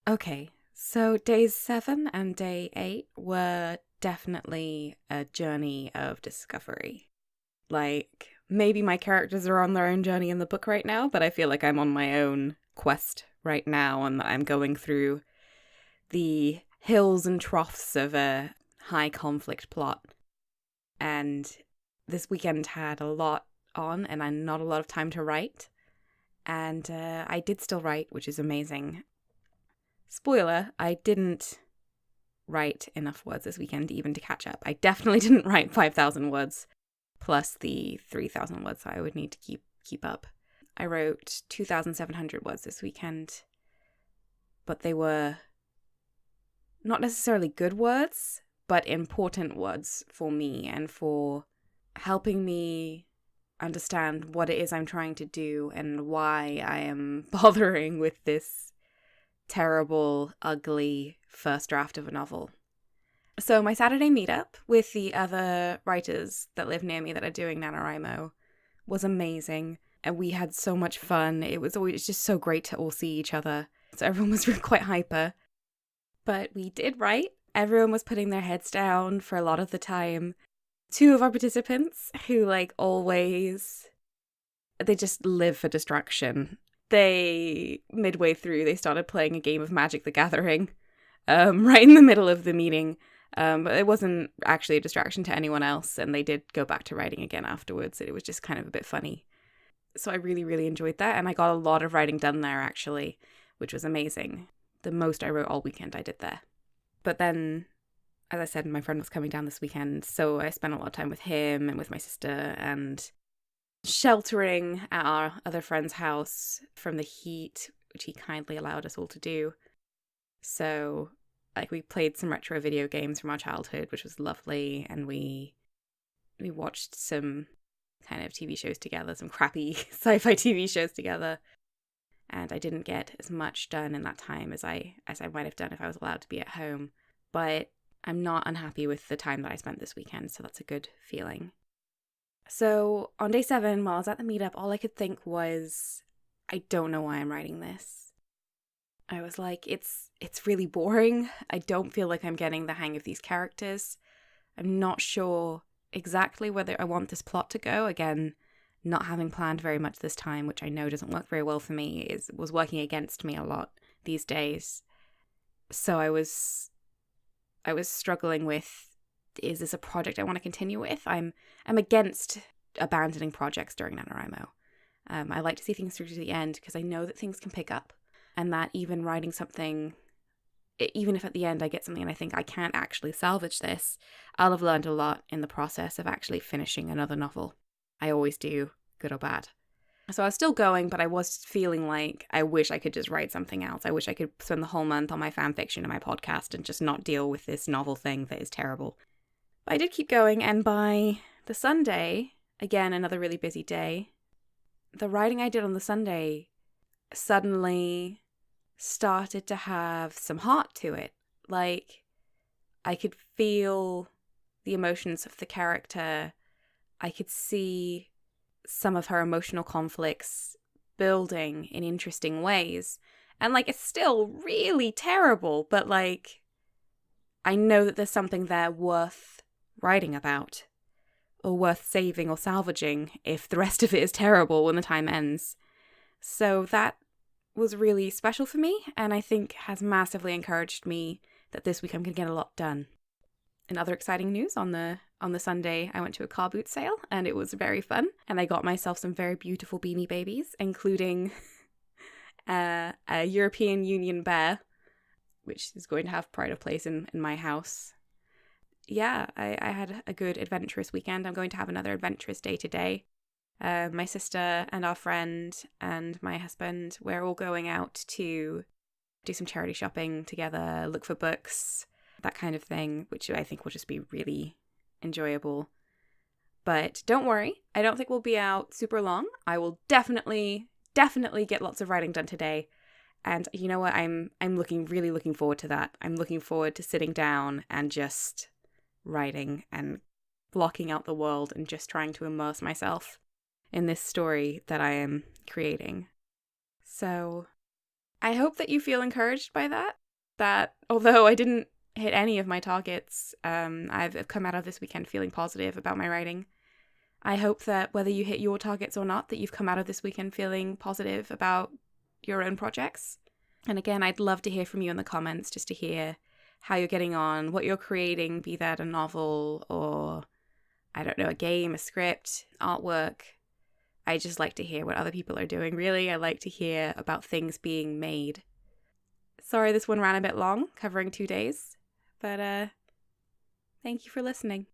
Okay, so days 7 and day 8 were definitely a journey of discovery. Like, maybe my characters are on their own journey in the book right now, but I feel like I'm on my own quest right now and that I'm going through the hills and troughs of a high conflict plot. And this weekend had a lot on and not a lot of time to write. And I did still write, which is amazing. Spoiler, I didn't write enough words this weekend even to catch up. I definitely didn't write 5,000 words plus the 3,000 words that I would need to keep up. I wrote 2,700 words this weekend, but they were not necessarily good words, but important words for me and for helping me understand what it is I'm trying to do and why I am bothering with this terrible, ugly first draft of a novel. So my Saturday meetup with the other writers that live near me that are doing NaNoWriMo was amazing. And we had so much fun. It was always just so great to all see each other. So everyone was quite hyper. But we did write. Everyone was putting their heads down for a lot of the time. Two of our participants who, like always, they just live for distraction. Midway through, they started playing a game of Magic the Gathering, right in the middle of the meeting. But it wasn't actually a distraction to anyone else, and they did go back to writing again afterwards. It was just kind of a bit funny. So I really, really enjoyed that, and I got a lot of writing done there, actually, which was amazing. The most I wrote all weekend I did there. But then, as I said, my friend was coming down this weekend, so I spent a lot of time with him and with my sister, and sheltering at our other friend's house from the heat, which he kindly allowed us all to do. So, like, we played some retro video games from our childhood, which was lovely, and we watched some kind of TV shows together, some crappy sci-fi TV shows together. And I didn't get as much done in that time as I might have done if I was allowed to be at home. But I'm not unhappy with the time that I spent this weekend, so that's a good feeling. So on day 7, while I was at the meetup, all I could think was, I don't know why I'm writing this. I was like, it's really boring. I don't feel like I'm getting the hang of these characters. I'm not sure exactly whether I want this plot to go. Again, not having planned very much this time, which I know doesn't work very well for me, was working against me a lot these days. So I was struggling with, is this a project I want to continue with? I'm against abandoning projects during NaNoWriMo. I like to see things through to the end because I know that things can pick up, and that even writing something, even if at the end I get something and I think I can't actually salvage this, I'll have learned a lot in the process of actually finishing another novel. I always do, good or bad. So I was still going, but I was feeling like I wish I could just write something else. I wish I could spend the whole month on my fan fiction and my podcast and just not deal with this novel thing that is terrible. But I did keep going, and by the Sunday, again, another really busy day, the writing I did on the Sunday suddenly started to have some heart to it. Like, I could feel the emotions of the character. I could see some of her emotional conflicts building in interesting ways. And, like, it's still really terrible, but, like, I know that there's something there worth writing about, or worth saving or salvaging if the rest of it is terrible when the time ends. So that was really special for me, and I think has massively encouraged me that this week I'm going to get a lot done. In other exciting news, on the Sunday, I went to a car boot sale, and it was very fun. And I got myself some very beautiful Beanie Babies, including a European Union bear, which is going to have pride of place in my house. Yeah, I had a good adventurous weekend. I'm going to have another adventurous day today. My sister and our friend and my husband, we're all going out to do some charity shopping together, look for books, that kind of thing, which I think will just be really enjoyable. But don't worry, I don't think we'll be out super long. I will definitely get lots of writing done today. And you know what? I'm really looking forward to that. I'm looking forward to sitting down and just writing and blocking out the world and just trying to immerse myself in this story that I am creating. So I hope that you feel encouraged by that. That although I didn't hit any of my targets, I've come out of this weekend feeling positive about my writing. I hope that whether you hit your targets or not, that you've come out of this weekend feeling positive about your own projects. And again, I'd love to hear from you in the comments, just to hear how you're getting on, what you're creating, be that a novel or, I don't know, a game, a script, artwork. I just like to hear what other people are doing, really. I like to hear about things being made. Sorry this one ran a bit long, covering 2 days, but thank you for listening.